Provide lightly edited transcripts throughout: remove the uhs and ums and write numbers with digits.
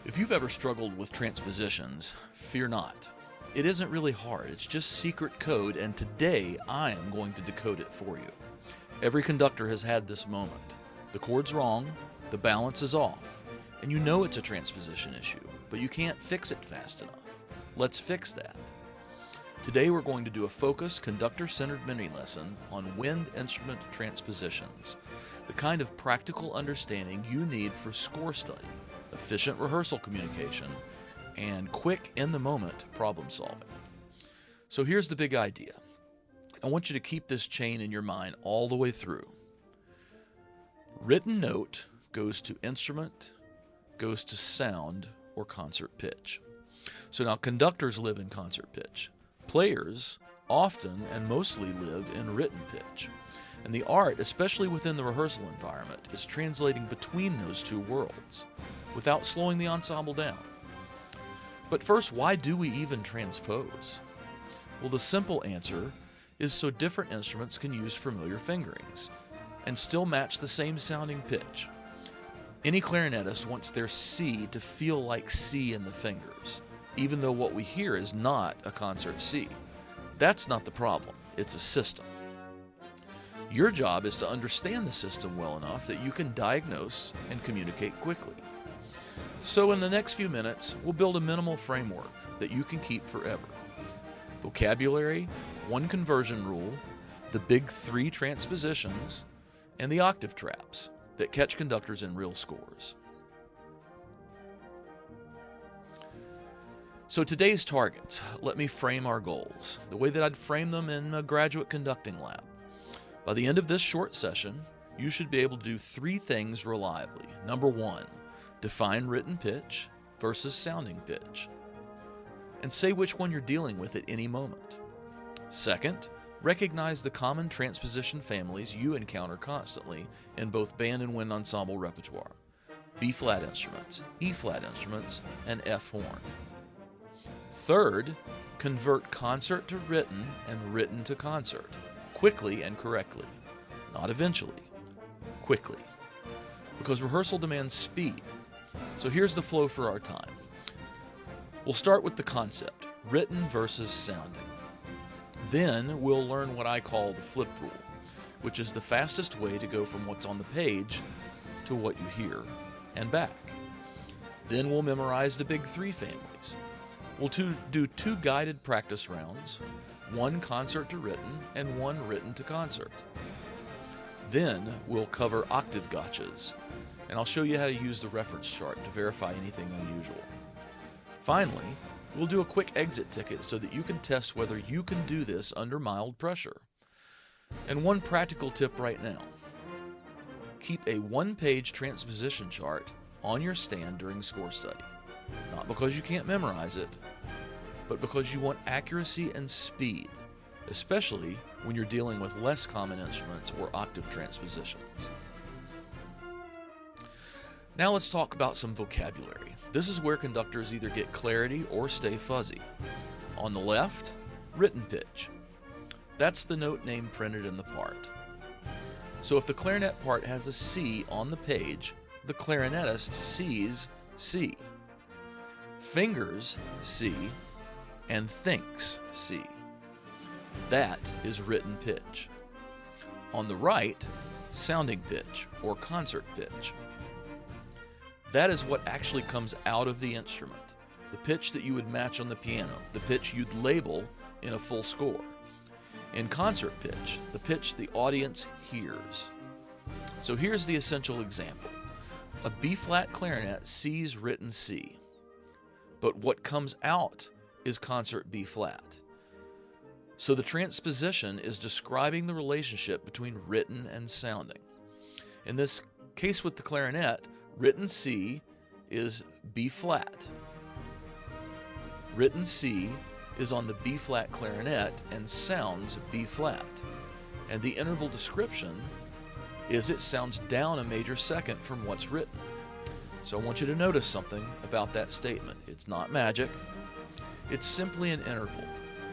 If you've ever struggled with transpositions, fear not. It isn't really hard, it's just secret code, and today I am going to decode it for you. Every conductor has had this moment. The chord's wrong, the balance is off, and you know it's a transposition issue, but you can't fix it fast enough. Let's fix that. Today we're going to do a focused, conductor-centered mini lesson on wind instrument transpositions, the kind of practical understanding you need for score study, efficient rehearsal communication, and quick, in-the-moment problem solving. So here's the big idea. I want you to keep this chain in your mind all the way through. Written note goes to instrument, goes to sound, or concert pitch. So now conductors live in concert pitch. Players often and mostly live in written pitch. And the art, especially within the rehearsal environment, is translating between those two worlds without slowing the ensemble down. But first, why do we even transpose? Well, the simple answer is so different instruments can use familiar fingerings and still match the same sounding pitch. Any clarinetist wants their C to feel like C in the fingers, even though what we hear is not a concert C. That's not the problem, it's a system. Your job is to understand the system well enough that you can diagnose and communicate quickly. So in the next few minutes, we'll build a minimal framework that you can keep forever. Vocabulary, one conversion rule, the big 3 transpositions, and the octave traps that catch conductors in real scores. So today's targets, let me frame our goals, the way that I'd frame them in a graduate conducting lab. By the end of this short session, you should be able to do 3 things reliably. Number 1, define written pitch versus sounding pitch, and say which one you're dealing with at any moment. Second, recognize the common transposition families you encounter constantly in both band and wind ensemble repertoire: B-flat instruments, E-flat instruments, and F horn. Third, convert concert to written and written to concert, quickly and correctly, not eventually, quickly, because rehearsal demands speed. So here's the flow for our time. We'll start with the concept, written versus sounding. Then we'll learn what I call the flip rule, which is the fastest way to go from what's on the page to what you hear and back. Then we'll memorize the big 3 families. We'll do 2 guided practice rounds, 1 concert to written and 1 written to concert. Then we'll cover octave gotchas, and I'll show you how to use the reference chart to verify anything unusual. Finally, we'll do a quick exit ticket so that you can test whether you can do this under mild pressure. And one practical tip right now: keep a 1-page transposition chart on your stand during score study. Not because you can't memorize it, but because you want accuracy and speed, especially when you're dealing with less common instruments or octave transpositions. Now let's talk about some vocabulary. This is where conductors either get clarity or stay fuzzy. On the left, written pitch. That's the note name printed in the part. So if the clarinet part has a C on the page, the clarinetist sees C, fingers C, and thinks C. That is written pitch. On the right, sounding pitch or concert pitch. That is what actually comes out of the instrument, the pitch that you would match on the piano, the pitch you'd label in a full score. In concert pitch, the pitch the audience hears. So here's the essential example. A B-flat clarinet sees written C, but what comes out is concert B-flat. So the transposition is describing the relationship between written and sounding. In this case with the clarinet, written C is B-flat. Written C is on the B-flat clarinet and sounds B-flat. And the interval description is it sounds down a major second from what's written. So I want you to notice something about that statement. It's not magic. It's simply an interval.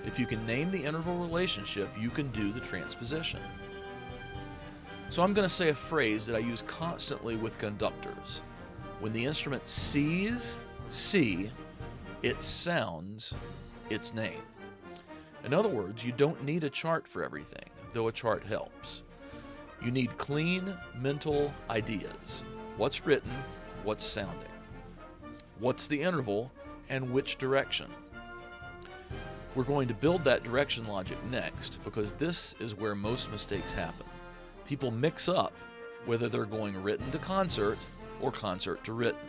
If you can name the interval relationship, you can do the transposition. So I'm going to say a phrase that I use constantly with conductors. When the instrument sees C, it sounds its name. In other words, you don't need a chart for everything, though a chart helps. You need clean mental ideas. What's written, what's sounding, what's the interval, and which direction. We're going to build that direction logic next because this is where most mistakes happen. People mix up whether they're going written to concert or concert to written.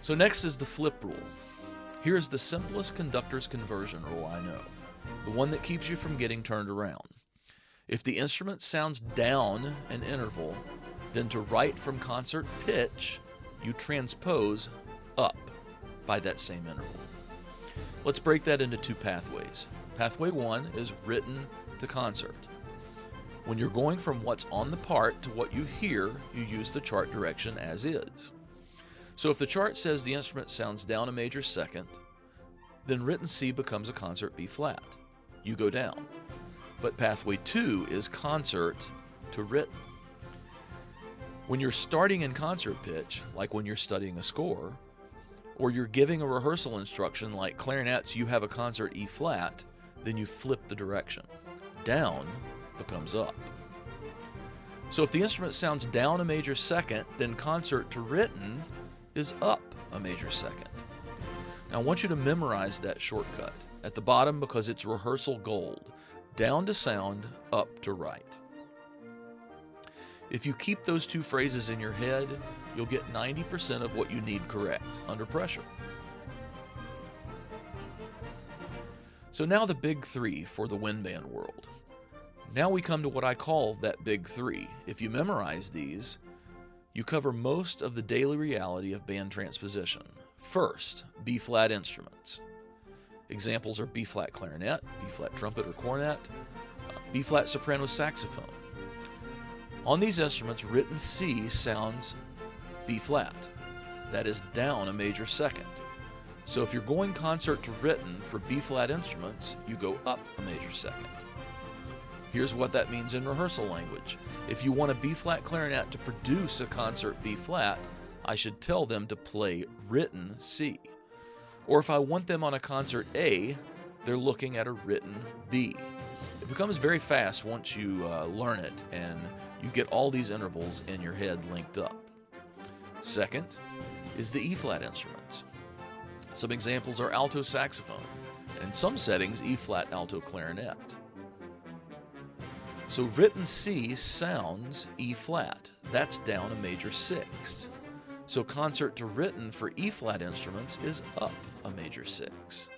So next is the flip rule. Here's the simplest conductor's conversion rule I know, the one that keeps you from getting turned around. If the instrument sounds down an interval, then to write from concert pitch, you transpose up by that same interval. Let's break that into two pathways. Pathway 1 is written to concert. When you're going from what's on the part to what you hear, you use the chart direction as is. So if the chart says the instrument sounds down a major second, then written C becomes a concert B flat. You go down. But pathway 2 is concert to written. When you're starting in concert pitch, like when you're studying a score, or you're giving a rehearsal instruction like clarinets, you have a concert E flat, then you flip the direction. Down becomes up. So if the instrument sounds down a major second, then concert to written is up a major second. Now I want you to memorize that shortcut at the bottom because it's rehearsal gold. Down to sound, up to write. If you keep those two phrases in your head, you'll get 90% of what you need correct under pressure. So now the big three for the wind band world. Now we come to what I call that big three. If you memorize these, you cover most of the daily reality of band transposition. First, B-flat instruments. Examples are B-flat clarinet, B-flat trumpet or cornet, B-flat soprano saxophone. On these instruments, written C sounds B-flat. That is down a major second. So if you're going concert to written for B-flat instruments, you go up a major second. Here's what that means in rehearsal language. If you want a B-flat clarinet to produce a concert B-flat, I should tell them to play written C. Or if I want them on a concert A, they're looking at a written B. It becomes very fast once you learn it and you get all these intervals in your head linked up. Second is the E-flat instruments. Some examples are alto saxophone, and in some settings, E-flat alto clarinet. So written C sounds E-flat. That's down a major sixth. So concert to written for E-flat instruments is up a major sixth.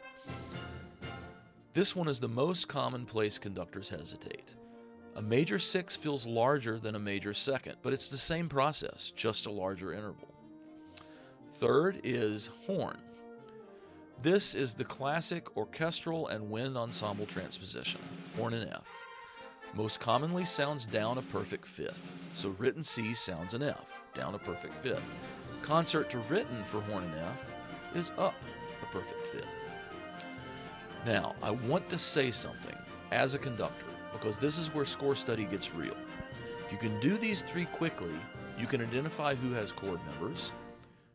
This one is the most common place conductors hesitate. A major sixth feels larger than a major second, but it's the same process, just a larger interval. Third is horn. This is the classic orchestral and wind ensemble transposition, horn in F. Most commonly sounds down a perfect fifth, so written C sounds an F, down a perfect fifth. Concert to written for horn in F is up a perfect fifth. Now, I want to say something as a conductor, because this is where score study gets real. If you can do these three quickly, you can identify who has chord members,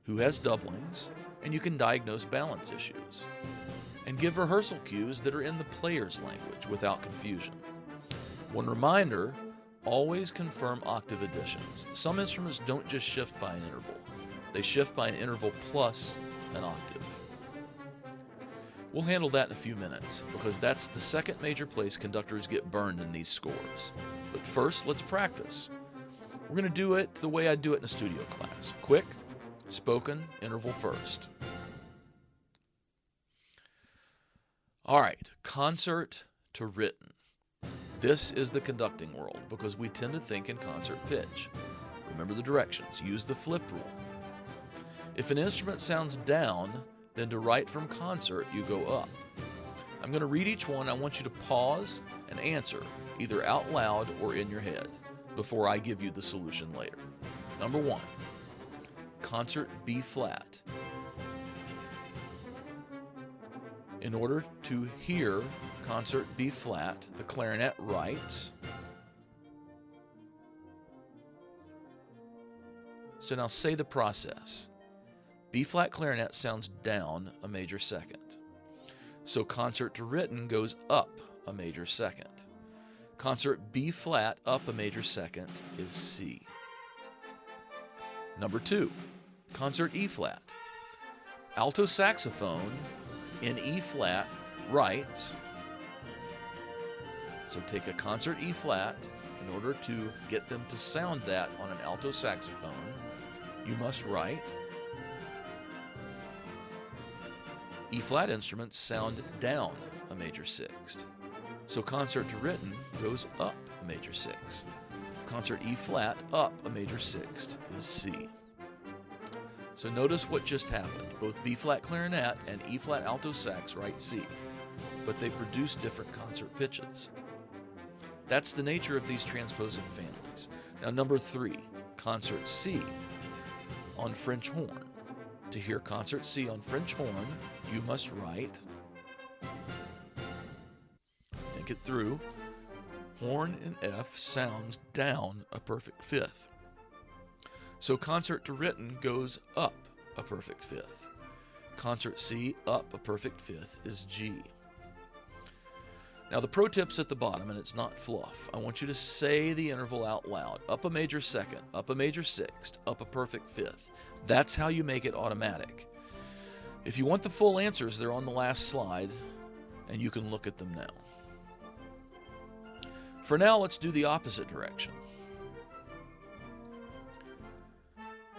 who has doublings, and you can diagnose balance issues, and give rehearsal cues that are in the player's language without confusion. One reminder, always confirm octave additions. Some instruments don't just shift by an interval. They shift by an interval plus an octave. We'll handle that in a few minutes, because that's the second major place conductors get burned in these scores. But first, let's practice. We're going to do it the way I do it in a studio class. Quick, spoken, interval first. All right, concert to written. This is the conducting world, because we tend to think in concert pitch. Remember the directions. Use the flip rule. If an instrument sounds down, then to write from concert, you go up. I'm going to read each one. I want you to pause and answer, either out loud or in your head, before I give you the solution later. Number 1, concert B flat. In order to hear concert B flat, the clarinet writes. So now say the process. B-flat clarinet sounds down a major second. So concert to written goes up a major second. Concert B-flat up a major second is C. Number 2, concert E-flat. Alto saxophone in E-flat writes, so take a concert E-flat. In order to get them to sound that on an alto saxophone, you must write, E-flat instruments sound down a major sixth. So concert to written goes up a major sixth. Concert E-flat up a major sixth is C. So notice what just happened. Both B-flat clarinet and E-flat alto sax write C, but they produce different concert pitches. That's the nature of these transposing families. Now number 3, concert C on French horn. To hear concert C on French horn, you must write, think it through, horn in F sounds down a perfect fifth. So concert to written goes up a perfect fifth. Concert C up a perfect fifth is G. Now the pro tip's at the bottom, and it's not fluff. I want you to say the interval out loud. Up a major second, up a major sixth, up a perfect fifth. That's how you make it automatic. If you want the full answers, they're on the last slide, and you can look at them now. For now, let's do the opposite direction.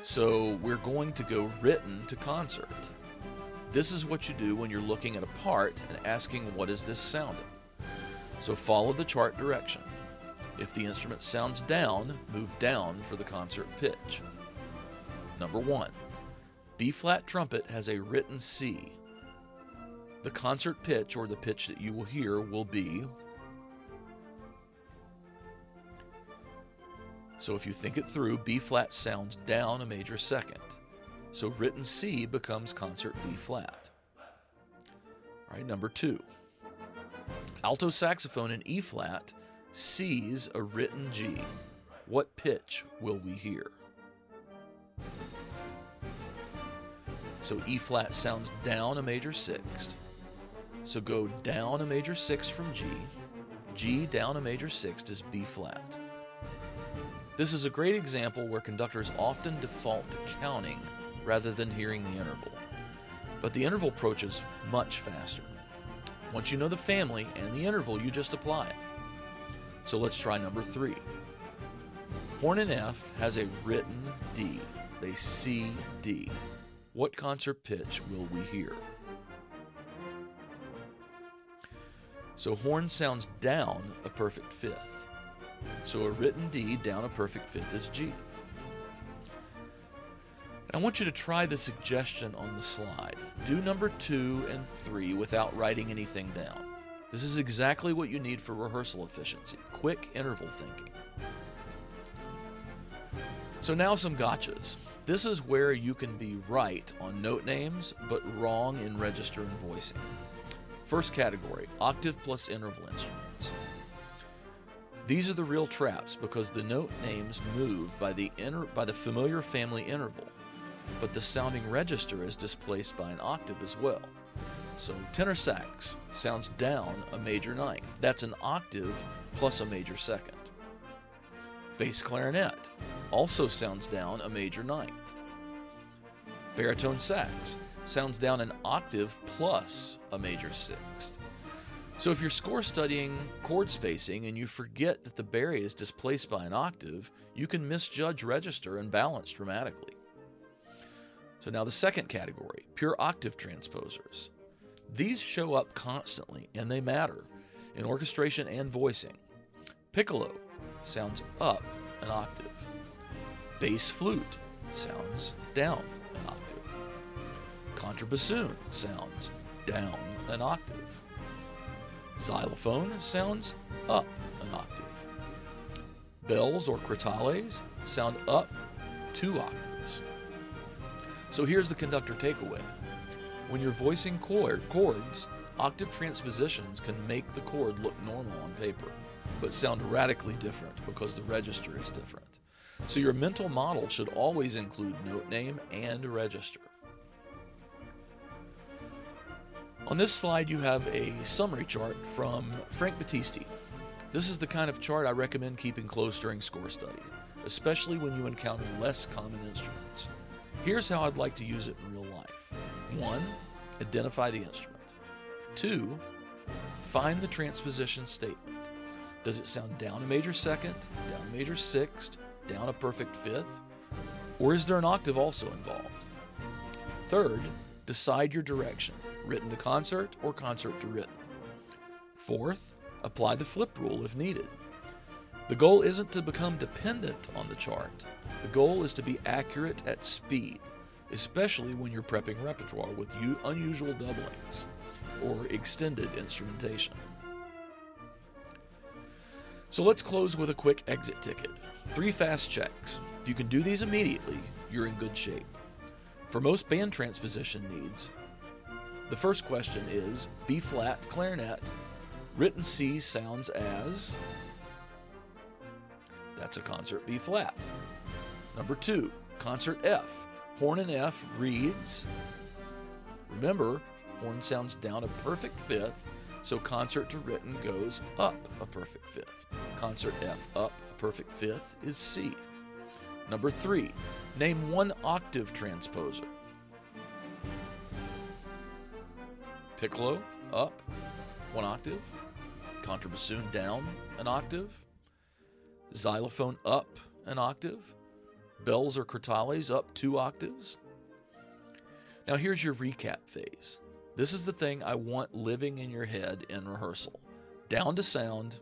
So we're going to go written to concert. This is what you do when you're looking at a part and asking, what is this sounding? So follow the chart direction. If the instrument sounds down, move down for the concert pitch. Number 1, B-flat trumpet has a written C. The concert pitch, or the pitch that you will hear, will be. So if you think it through, B-flat sounds down a major second. So written C becomes concert B-flat. All right, number 2. Alto saxophone in E-flat sees a written G. What pitch will we hear? So E-flat sounds down a major sixth. So go down a major sixth from G. G down a major sixth is B-flat. This is a great example where conductors often default to counting rather than hearing the interval. But the interval approach is much faster. Once you know the family and the interval, you just apply it. So let's try number 3. Horn in F has a written D. They see D. What concert pitch will we hear? So horn sounds down a perfect fifth. So a written D down a perfect fifth is G. I want you to try the suggestion on the slide. Do number 2 and 3 without writing anything down. This is exactly what you need for rehearsal efficiency. Quick interval thinking. So now some gotchas. This is where you can be right on note names, but wrong in register and voicing. First category, octave plus interval instruments. These are the real traps because the note names move by the familiar family interval, but the sounding register is displaced by an octave as well. So tenor sax sounds down a major ninth. That's an octave plus a major second. Bass clarinet also sounds down a major ninth. Baritone sax sounds down an octave plus a major sixth. So if you're score studying chord spacing and you forget that the bari is displaced by an octave, you can misjudge register and balance dramatically. So now the second category, pure octave transposers. These show up constantly and they matter in orchestration and voicing. Piccolo sounds up an octave. Bass flute sounds down an octave. Contrabassoon sounds down an octave. Xylophone sounds up an octave. Bells or crotales sound up 2 octaves. So here's the conductor takeaway. When you're voicing chords, octave transpositions can make the chord look normal on paper, but sound radically different because the register is different. So your mental model should always include note name and register. On this slide you have a summary chart from Frank Battisti. This is the kind of chart I recommend keeping close during score study, especially when you encounter less common instruments. Here's how I'd like to use it in real life. 1. Identify the instrument. 2. Find the transposition statement. Does it sound down a major second, down a major sixth, down a perfect fifth? Or is there an octave also involved? 3rd, decide your direction, written to concert or concert to written. 4th, apply the flip rule if needed. The goal isn't to become dependent on the chart. The goal is to be accurate at speed, especially when you're prepping repertoire with unusual doublings or extended instrumentation. So let's close with a quick exit ticket. 3 fast checks. If you can do these immediately, you're in good shape. For most band transposition needs, the first question is B flat clarinet, written C sounds as, that's a concert B flat. Number 2, concert F, horn in F reads, remember, horn sounds down a perfect fifth, so concert to written goes up a perfect fifth. Concert F up a perfect fifth is C. Number 3, name one octave transposer. Piccolo up 1 octave, contrabassoon down an octave, xylophone up an octave, bells or crotales up 2 octaves. Now here's your recap phase. This is the thing I want living in your head in rehearsal. Down to sound,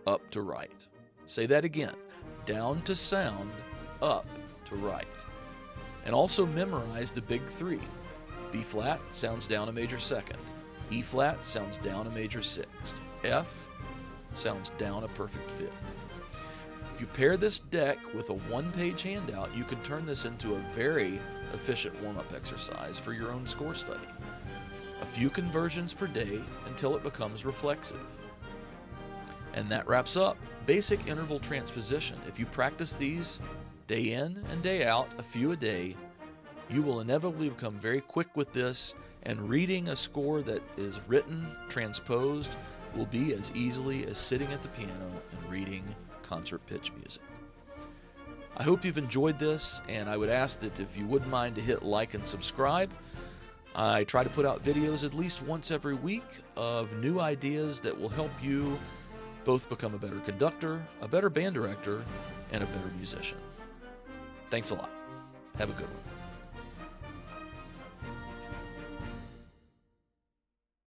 up to right. Say that again. Down to sound, up to right. And also memorize the big 3. B flat sounds down a major second. E flat sounds down a major sixth. F sounds down a perfect fifth. If you pair this deck with a 1-page handout, you can turn this into a very efficient warm-up exercise for your own score study. A few conversions per day until it becomes reflexive. And that wraps up basic interval transposition. If you practice these day in and day out, a few a day, you will inevitably become very quick with this, and reading a score that is written, transposed, will be as easily as sitting at the piano and reading concert pitch music. I hope you've enjoyed this, and I would ask that if you wouldn't mind to hit like and subscribe. I try to put out videos at least once every week of new ideas that will help you both become a better conductor, a better band director, and a better musician. Thanks a lot. Have a good one.